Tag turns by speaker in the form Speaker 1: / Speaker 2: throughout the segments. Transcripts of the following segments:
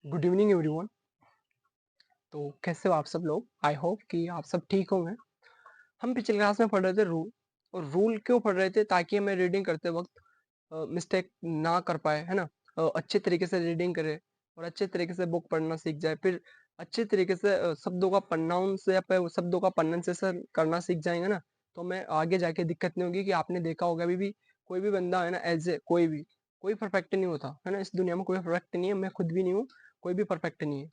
Speaker 1: Good evening everyone. तो कैसे हो आप सब लोग? आई होप कि आप सब ठीक होंगे। हम पिछले क्लास में पढ़ रहे थे रूल। और रूल क्यों पढ़ रहे थे? ताकि हमें रीडिंग करते वक्त मिस्टेक ना कर पाए, है ना। अच्छे तरीके से रीडिंग करे और अच्छे तरीके से बुक पढ़ना सीख जाए। फिर अच्छे तरीके से शब्दों का प्रोनाउंस या फिर शब्दों का प्रोनाउंसिएशन करना सीख जाएंगे ना, तो हमें आगे जाके दिक्कत नहीं होगी। कि आपने देखा होगा अभी भी कोई भी बंदा है ना, एज ए कोई परफेक्ट नहीं होता है ना। इस दुनिया में कोई परफेक्ट नहीं है, मैं खुद भी नहीं हूँ। कोई भी परफेक्ट नहीं है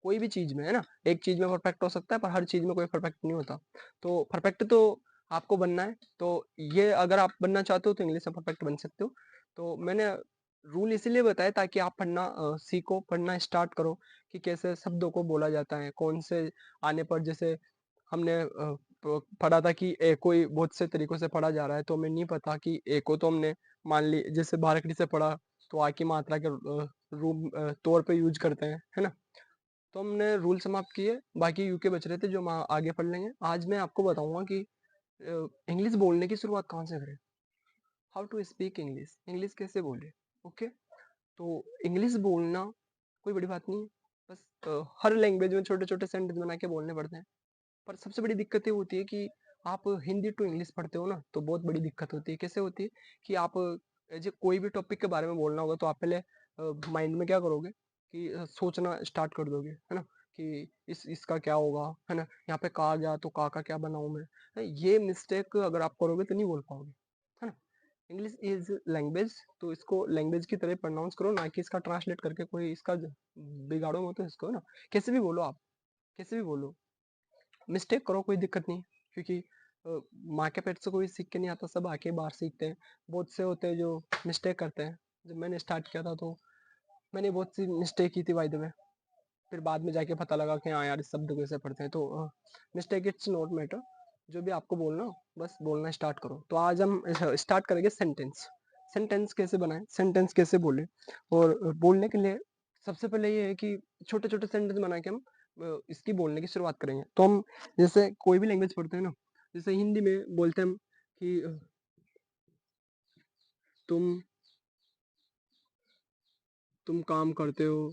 Speaker 1: कोई भी चीज में, है ना। एक चीज में परफेक्ट हो सकता है पर हर चीज में कोई परफेक्ट नहीं होता। तो परफेक्ट तो आपको बनना है। तो ये अगर आप बनना चाहते हो तो इंग्लिश में परफेक्ट बन सकते हो। तो मैंने रूल इसीलिए बताया ताकि आप पढ़ना सीखो, पढ़ना स्टार्ट करो कि कैसे शब्दों को बोला जाता है, कौन से आने पर। जैसे हमने पढ़ा था कि ए कोई बहुत से तरीकों से पढ़ा जा रहा है, तो हमें नहीं पता कि ए को तो हमने मान ली जैसे बारकड़ी से पढ़ा, तो आ की मात्रा के तौर पे यूज करते हैं, है ना। तो हमने रूल समाप्त किए, बाकी यूके बच रहे थे जो हम आगे पढ़ लेंगे। आज मैं आपको बताऊंगा कि इंग्लिश बोलने की शुरुआत कहाँ से करें। How to speak English, English कैसे बोले। ओके। तो इंग्लिश बोलना कोई बड़ी बात नहीं है। बस हर लैंग्वेज में छोटे छोटे सेंटेंस बना के बोलने पड़ते हैं। पर सबसे बड़ी दिक्कत ये होती है कि आप हिंदी टू इंग्लिश पढ़ते हो ना, तो बहुत बड़ी दिक्कत होती है। कैसे होती है कि आप जो कोई भी टॉपिक के बारे में बोलना होगा तो आप पहले माइंड में क्या करोगे कि सोचना स्टार्ट कर दोगे, है ना। कि इसका क्या होगा, है ना। यहाँ पे कहा गया तो का क्या बनाऊं मैं, ये मिस्टेक अगर आप करोगे तो नहीं बोल पाओगे, है ना। इंग्लिश इज लैंग्वेज, तो इसको लैंग्वेज की तरह प्रोनाउंस करो, ना कि इसका ट्रांसलेट करके कोई इसका बिगाड़ो मत इसको, ना। कैसे भी बोलो आप, कैसे भी बोलो, मिस्टेक करो, कोई दिक्कत नहीं। क्योंकि माँ के पेट से कोई सीख के नहीं आता, सब आके बाहर सीखते हैं। बहुत से होते हैं जो मिस्टेक करते हैं। जब मैंने स्टार्ट किया था तो मैंने बहुत सी मिस्टेक की थी बाय द वे। फिर बाद में जाके पता लगा कि हाँ यार इस शब्द को ऐसे पढ़ते हैं। तो मिस्टेक इट्स नॉट मैटर। जो भी आपको बोलना हो बस बोलना स्टार्ट करो। तो आज हम स्टार्ट करेंगे सेंटेंस। सेंटेंस कैसे बनाएं, सेंटेंस कैसे बोले। और बोलने के लिए सबसे पहले ये है कि छोटे छोटे सेंटेंस बना के हम इसकी बोलने की शुरुआत करेंगे। तो हम जैसे कोई भी लैंग्वेज पढ़ते हैं ना, जैसे हिंदी में बोलते हैं हम कि तुम तुम काम करते हो,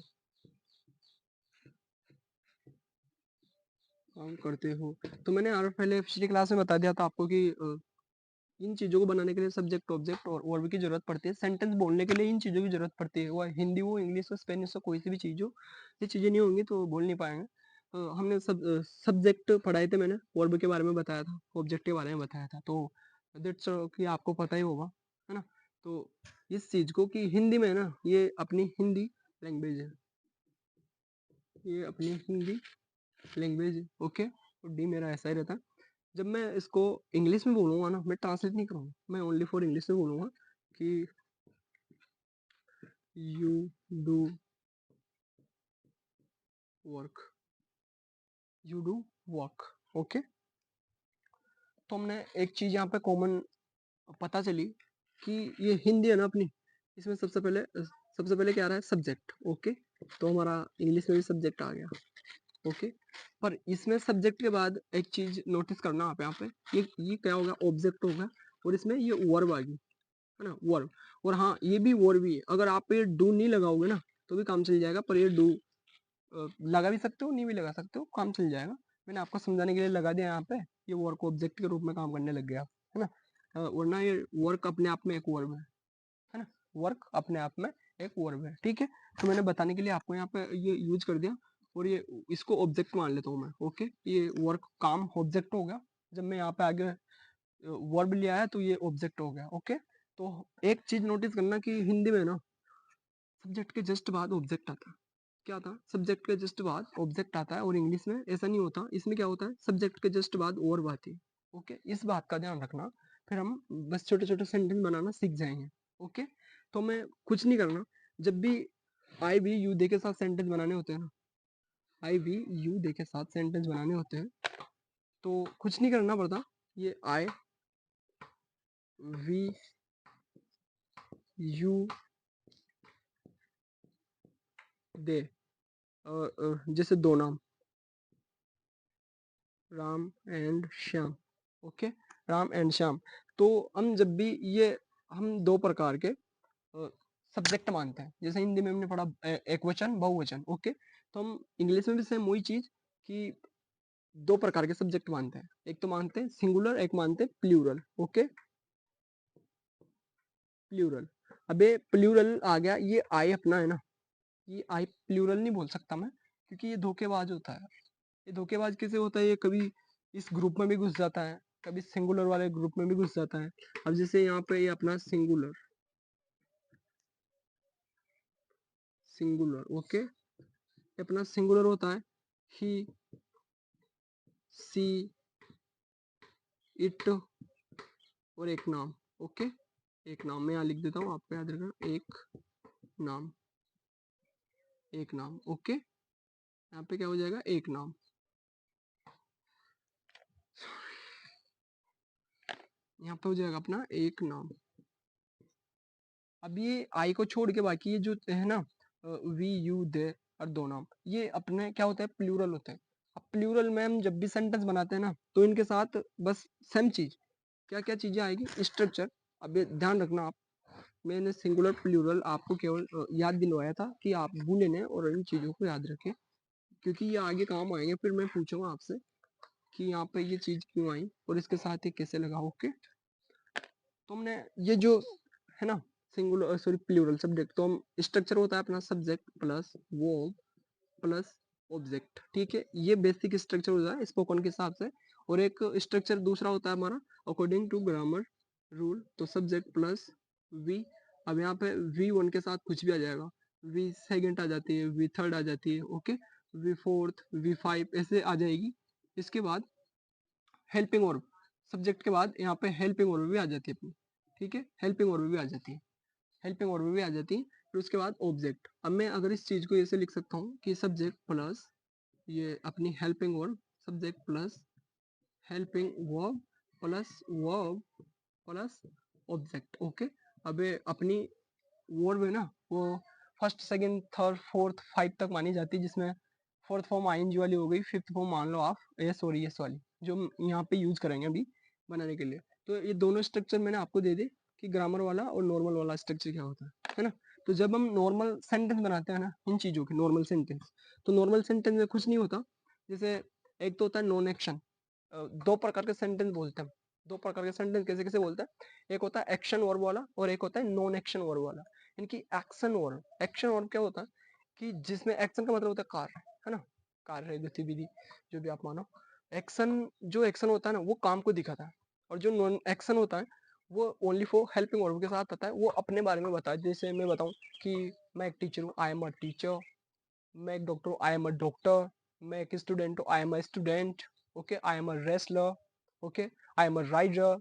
Speaker 1: काम करते हो। तो मैंने यार पहले पिछली क्लास में बता दिया था आपको कि इन चीजों को बनाने के लिए सब्जेक्ट ऑब्जेक्ट और वर्ब की जरूरत पड़ती है। सेंटेंस बोलने के लिए इन चीजों की जरूरत पड़ती है। वो हिंदी हो, इंग्लिश हो, स्पेनिश हो, कोई सी भी चीज हो, ये चीजें नहीं होंगी तो बोल नहीं पाएंगे। हमने सब्जेक्ट पढ़ाए थे, मैंने वर्ब के बारे में बताया था, ऑब्जेक्ट के बारे में बताया था। तो दैट्स कि आपको पता ही होगा, है ना। तो इस चीज को कि हिंदी में ना, ये अपनी हिंदी लैंग्वेज है, ये अपनी हिंदी लैंग्वेज है। ओके। और डी मेरा ऐसा ही रहता है। जब मैं इसको इंग्लिश में बोलूंगा ना, मैं ट्रांसलेट नहीं करूंगा, मैं ओनली फॉर इंग्लिश में बोलूंगा कि you do work, you do work. Okay. तो हमने एक चीज यहाँ पे कॉमन पता चली कि ये हिंदी है ना अपनी, इसमें सबसे पहले क्या आ रहा है, सब्जेक्ट। ओके। तो हमारा इंग्लिश में भी सब्जेक्ट आ गया। ओके। पर इसमें सब्जेक्ट के बाद एक चीज नोटिस करना आप यहाँ पे, ये क्या होगा, ऑब्जेक्ट होगा। और इसमें ये वर्ब आ गई, है ना, वर्ब। और हाँ, ये भी वर्ब भी है। अगर आप ये डू नहीं लगाओगे ना तो भी काम चल जाएगा, पर ये डू लगा भी सकते हो, नहीं भी लगा सकते हो, काम चल जाएगा। मैंने आपको समझाने के लिए लगा दिया यहाँ पे। ये वर्क ऑब्जेक्ट के रूप में काम करने लग गया, है ना। वरना ये वर्क अपने आप में एक वर्ब है ना। वर्क अपने आप में एक वर्ब है, ठीक है। तो मैंने बताने के लिए आपको यहाँ पे ये यूज कर दिया। और ये इसको ऑब्जेक्ट मान लेता हूँ मैं। ओके। ये वर्क काम ऑब्जेक्ट हो गया। जब मैं यहाँ पे आगे वर्ब लिया है तो ये ऑब्जेक्ट हो गया। ओके। तो एक चीज नोटिस करना कि हिंदी में ना सब्जेक्ट के जस्ट बाद ऑब्जेक्ट आता है। क्या था, सब्जेक्ट के जस्ट बाद ऑब्जेक्ट आता है। और इंग्लिश में ऐसा नहीं होता, इसमें क्या होता है, सब्जेक्ट के जस्ट बाद वर्ब आती है। ओके। इस बात का ध्यान रखना। फिर हम बस छोटे छोटे सेंटेंस बनाना सीख जाएंगे। ओके। तो मैं कुछ नहीं करना। जब भी आई वी यू दे के साथ सेंटेंस बनाने होते हैं ना, आई वी यू दे के साथ सेंटेंस बनाने होते हैं, तो कुछ नहीं करना पड़ता। ये आई वी यू दे, जैसे दो नाम, Ram and Shyam. Okay. Ram and Shyam. तो हम जब भी ये हम दो प्रकार के सब्जेक्ट मानते हैं। जैसे हिंदी में हमने पढ़ा एक वचन बहुवचन, ओके। तो हम इंग्लिश में भी सेम वही चीज कि दो प्रकार के सब्जेक्ट मानते हैं, एक तो मानते हैं सिंगुलर, एक मानते हैं प्लूरल, ओके। प्लूरल, अबे प्लूरल आ गया, ये आई अपना है ना, ये आई प्लूरल नहीं बोल सकता मैं, क्योंकि ये धोखेबाज होता है। ये धोखेबाज कैसे होता है, ये कभी इस ग्रुप में भी घुस जाता है, कभी सिंगुलर वाले ग्रुप में भी घुस जाता है। अब जैसे यहाँ पे ये अपना सिंगुलर, सिंगुलर ओके, ये अपना सिंगुलर होता है, ही, सी, इट और एक नाम, ओके। एक नाम मैं यहाँ लिख देता हूँ, आपको याद रखना, एक नाम, एक नाम, ओके। यहाँ पे क्या हो जाएगा, एक नाम। यहाँ पे हो जाएगा अपना एक नाम। अब ये आई को छोड़ के बाकी ये जो है ना, वी, यू, दे और दो नाम, ये अपने क्या होता है, प्लूरल होते हैं। अब प्लूरल में हम जब भी सेंटेंस बनाते हैं ना, तो इनके साथ बस सेम चीज, क्या क्या चीजें आएगी, स्ट्रक्चर। अब ये ध्यान रखना आप, मैंने सिंगुलर प्लूरल आपको केवल याद दिलवाया था कि आप भूले नहीं और इन चीजों को याद रखें, क्योंकि ये आगे काम आएंगे। फिर मैं पूछूंगा आपसे कि यहाँ पे ये चीज क्यों आई और इसके साथ ये कैसे लगा, ओके। तो हमने ये जो है ना सिंगुलर सॉरी प्लूरल सब्जेक्ट, तो हम स्ट्रक्चर होता है अपना subject plus verb plus object, ठीक है। ये बेसिक स्ट्रक्चर होता है स्पोकन के हिसाब से। और एक स्ट्रक्चर दूसरा होता है हमारा अकॉर्डिंग टू ग्रामर रूल, तो सब्जेक्ट प्लस वी। अब यहाँ पे वी वन के साथ कुछ भी आ जाएगा, वी सेकेंड आ जाती है, वी थर्ड आ जाती है, okay, V fourth, V five ऐसे आ जाएगी। इसके बाद हेल्पिंग वर्ब, सब्जेक्ट के बाद यहाँ पे हेल्पिंग वर्ब भी आ जाती है अपनी, ठीक है, हेल्पिंग वर्ब भी आ जाती है, हेल्पिंग वर्ब भी आ जाती है। फिर उसके बाद ऑब्जेक्ट। अब मैं अगर इस चीज को ऐसे लिख सकता हूँ कि सब्जेक्ट प्लस ये अपनी helping verb, subject plus helping verb plus verb plus object, okay. अब ये अपनी वर्ब है ना, वो first second third fourth five तक मानी जाती है, जिसमें फोर्थ फॉर्म आईएनजी वाली हो गई, फिफ्थ फॉर्म मान लो आप एस और एस वाली, जो हम यहाँ पे यूज करेंगे अभी बनाने के लिए। तो ये दोनों स्ट्रक्चर मैंने आपको दे दी कि ग्रामर वाला और नॉर्मल वाला स्ट्रक्चर क्या होता है ना। तो जब हम नॉर्मल सेंटेंस बनाते हैं ना इन चीजों के नॉर्मल सेंटेंस, तो नॉर्मल सेंटेंस में कुछ नहीं होता। जैसे एक तो होता है नॉन एक्शन, दो प्रकार के सेंटेंस बोलते हैं, दो प्रकार के सेंटेंस कैसे कैसे बोलते हैं, एक होता है एक्शन वर्ब वाला और एक होता है नॉन एक्शन वर्ब वाला। इनकी एक्शन वर्ब, एक्शन वर्ब क्या होता है कि जिसमें एक्शन का मतलब होता है कार्य, है ना, कार्य गतिविधि जो भी आप मानो। एक्शन, जो एक्शन होता है ना वो काम को दिखाता है, और जो नॉन एक्शन होता है वो ओनली फॉर हेल्पिंग वर्ब के साथ आता है, वो अपने बारे में बताता है। जैसे मैं बताऊं कि मैं एक टीचर हूँ, आई एम अ टीचर, मैं एक डॉक्टर हूँ, आई एम अ डॉक्टर, मैं एक स्टूडेंट हूँ, I am a student, okay, I am a wrestler, okay, I am a rider.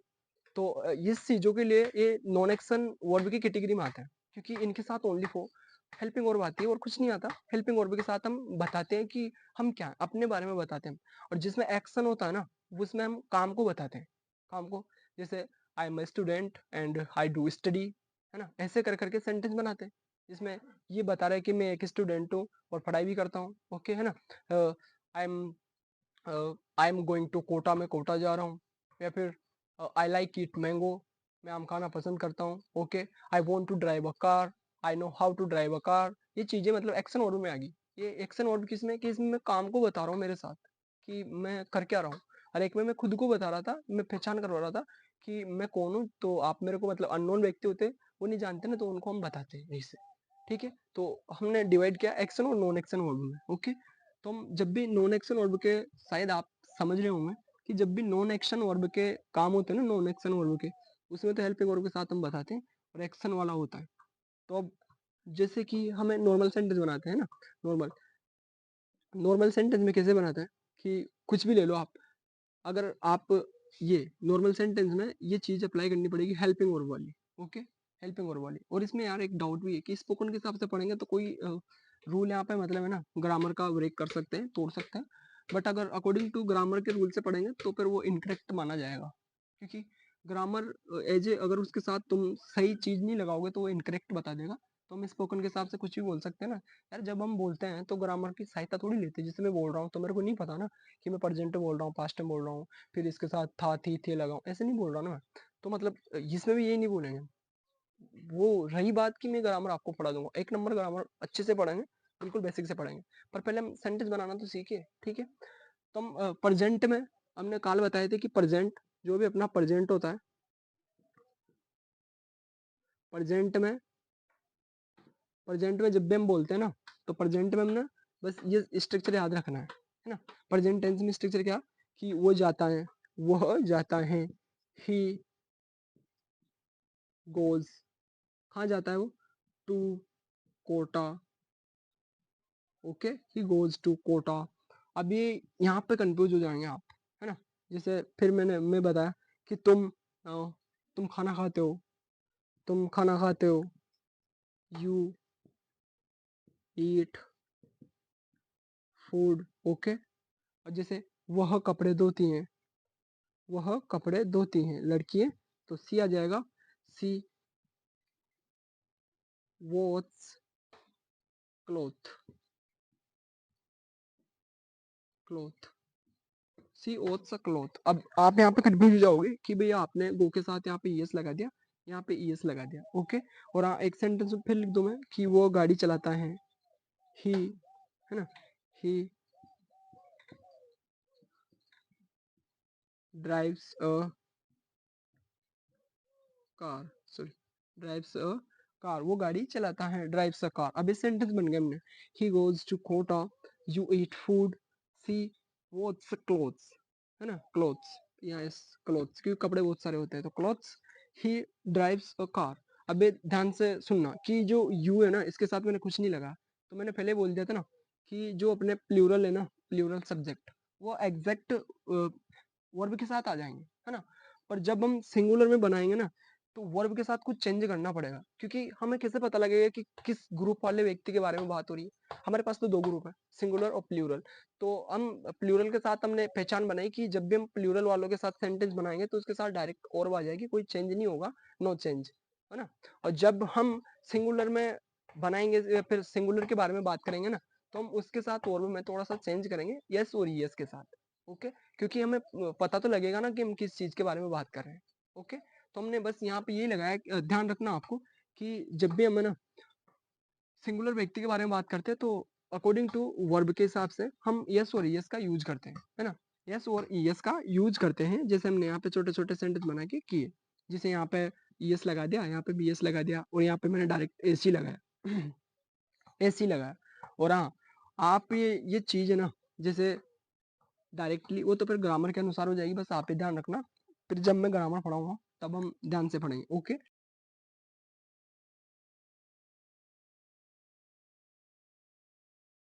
Speaker 1: तो इस चीजों के लिए ये नॉन एक्शन वर्ब की कैटेगरी में आते हैं, क्योंकि इनके साथ ओनली फॉर हेल्पिंग वर्ब आती है और कुछ नहीं आता। हेल्पिंग वर्ब के साथ हम बताते हैं कि हम क्या हैं, अपने बारे में बताते हैं। और जिसमें एक्शन होता है ना उसमें हम काम को बताते हैं, काम को। जैसे आई am a student and I do study, है ना, ऐसे कर करके सेंटेंस बनाते हैं जिसमें ये बता रहा है कि मैं एक स्टूडेंट हूँ और पढ़ाई भी करता हूँ, ओके, है ना। I am I am going to Kota, मैं कोटा जा रहा हूँ। या फिर आई लाइक ईट मैंगो, मैं आम खाना पसंद करता हूँ, okay. I want to drive a car, I know how to drive a car. ये चीजें मतलब एक्शन वर्ब में आ गई। ये एक्शन वर्ब किसमें, कि इसमें मैं काम को बता रहा हूँ मेरे साथ कि मैं कर क्या रहा हूँ। और एक में मैं खुद को बता रहा था, मैं पहचान करवा रहा था कि मैं कौन हूँ। तो आप मेरे को मतलब अननोन व्यक्ति होते वो नहीं जानते ना, तो उनको हम बताते हैं ऐसे, ठीक है। तो हमने डिवाइड किया एक्शन और नॉन एक्शन वर्ब में, ओके। तो हम जब भी नॉन एक्शन वर्ब के, शायद आप समझ रहे होंगे कि जब भी नॉन एक्शन वर्ब के काम होते हैं ना, नॉन एक्शन वर्ब के, उसमें तो हेल्पिंग वर्ब के साथ हम बताते हैं और एक्शन वाला होता है। तो अब जैसे कि हमें नॉर्मल सेंटेंस बनाते हैं ना, नॉर्मल नॉर्मल सेंटेंस में कैसे बनाते हैं कि कुछ भी ले लो आप। अगर आप ये नॉर्मल सेंटेंस में ये चीज अप्लाई करनी पड़ेगी हेल्पिंग वर्ब वाली, ओके, हेल्पिंग वर्ब वाली। और इसमें यार एक डाउट भी है कि स्पोकन के हिसाब से पढ़ेंगे तो कोई रूल यहाँ पे मतलब है ना ग्रामर का ब्रेक कर सकते हैं, तोड़ सकते हैं। बट अगर अकॉर्डिंग टू ग्रामर के रूल से पढ़ेंगे तो फिर वो इनकरेक्ट माना जाएगा, क्योंकि ग्रामर एज ए अगर उसके साथ तुम सही चीज नहीं लगाओगे तो वो इनकरेक्ट बता देगा। तो हम स्पोकन के हिसाब से कुछ भी बोल सकते हैं ना। यार जब हम बोलते हैं तो ग्रामर की सहायता थोड़ी लेते हैं। जैसे मैं बोल रहा हूँ तो मेरे को नहीं पता ना कि मैं प्रेजेंट में बोल रहा हूँ, पास्ट में बोल रहा हूँ, फिर इसके साथ था थी थे लगाऊं, ऐसे नहीं बोल रहा ना मैं। तो मतलब इसमें भी यही नहीं बोलेंगे वो रही बात कि मैं ग्रामर आपको पढ़ा दूँगा, 1 नंबर ग्रामर अच्छे से पढ़ेंगे, बिल्कुल बेसिक से पढ़ेंगे। पर पहले हम सेंटेंस बनाना तो सीखिए, ठीक है? तो हम प्रेज़ेंट में हमने कल बताए थे कि प्रेज़ेंट जो भी अपना प्रेज़ेंट होता है, प्रेज़ेंट में प्रेज़ेंट में जब भी हम बोलते हैं ना, तो प्रेज़ेंट में हमने बस ये स्ट्रक्चर याद रखना है ना? प्रेज़ेंट टेंस में स्ट्रक्चर क्या? कि वो जाता है, वह जाता है, ही गोज़, कहाँ जाता है वो? To Kota, okay? He goes to Kota. अब ये यहाँ पे कन्फ्यूज़ हो जाएँगे आप, है ना? जैसे फिर मैं बताया कि तुम खाना खाते हो, तुम खाना खाते हो, यू ईट फूड, ओके? और जैसे वह कपड़े धोती हैं, वह कपड़े धोती हैं, लड़की है, तो सी आ जाएगा, she wash cloth, cloth, she wash a cloth. अब आप यहाँ पे कन्फ्यूज़ हो जाओगे कि भैया आपने गो के साथ यहाँ पे ईएस लगा दिया, यहाँ पे ईएस लगा दिया, ओके? और एक सेंटेंस में फिर लिख दूँ मैं कि वो गाड़ी चलाता है, ही, है ना? ही drives a car, sorry, drives a car, वो गाड़ी चलाता है, ड्राइव्स अ कार। अब ये सेंटेंस बन गए हमने। He goes to Kota, you eat food, see what's clothes, है ना? क्लोथ्स, यहाँ इस क्लोथ्स क्योंकि कपड़े बहुत सारे होते हैं, तो clothes, he drives a car. अब ये ध्यान से सुनना कि जो यू है ना, इसके साथ मैंने कुछ नहीं लगाया। तो मैंने पहले बोल दिया था ना कि जो अपने प्लूरल है ना, प्लूरल सब्जेक्ट, वो एग्ज़ैक्ट वर्ब के साथ आ जाएँगे, है ना? पर जब हम सिंगुलर में बनाएँगे ना, तो वर्ब के साथ कुछ चेंज करना पड़ेगा, क्योंकि हमें कैसे पता लगेगा कि किस ग्रुप वाले व्यक्ति के बारे में बात हो रही है। हमारे पास तो 2 ग्रुप है, सिंगुलर और प्लूरल। तो हम प्लूरल के साथ हमने पहचान बनाई कि जब भी हम प्लूरल वालों के साथ सेंटेंस बनाएँगे, तो उसके साथ डायरेक्ट वर्ब आ जाएगी, कोई चेंज नहीं होगा, नो चेंज, है ना? और जब हम सिंगुलर में बनाएँगे या फिर सिंगुलर के बारे में बात करेंगे ना, तो हम उसके साथ वर्ब में थोड़ा-सा चेंज करेंगे, येस और येस के साथ, ओके? क्योंकि हमें पता तो लगेगा ना कि हम किस चीज़ के बारे में बात कर रहे हैं, ओके? तो हमने बस यहाँ पे यही लगाया ध्यान रखना आपको कि जब भी हमें ना सिंगुलर व्यक्ति के बारे में बात करते हैं तो अकॉर्डिंग टू वर्ब के हिसाब से हम यस और यस का यूज करते हैं, है ना? यस और यस का यूज करते हैं, जैसे हमने यहाँ पे छोटे-छोटे सेंटेंस बना के किए। जैसे यहाँ पे यस लगा दिया, यहाँ पे भी यस लगा दिया और यहाँ पे मैंने डायरेक्ट एसी लगाया। एसी लगाया और हाँ, आप ये चीज़ है ना, जैसे डायरेक्टली वो तो फिर ग्रामर के अनुसार हो जाएगी, बस आप ही ध्यान रखना। फिर जब मैं ग्रामर पढ़ाऊँगा, तब हम ध्यान से पढ़ेंगे, ओके?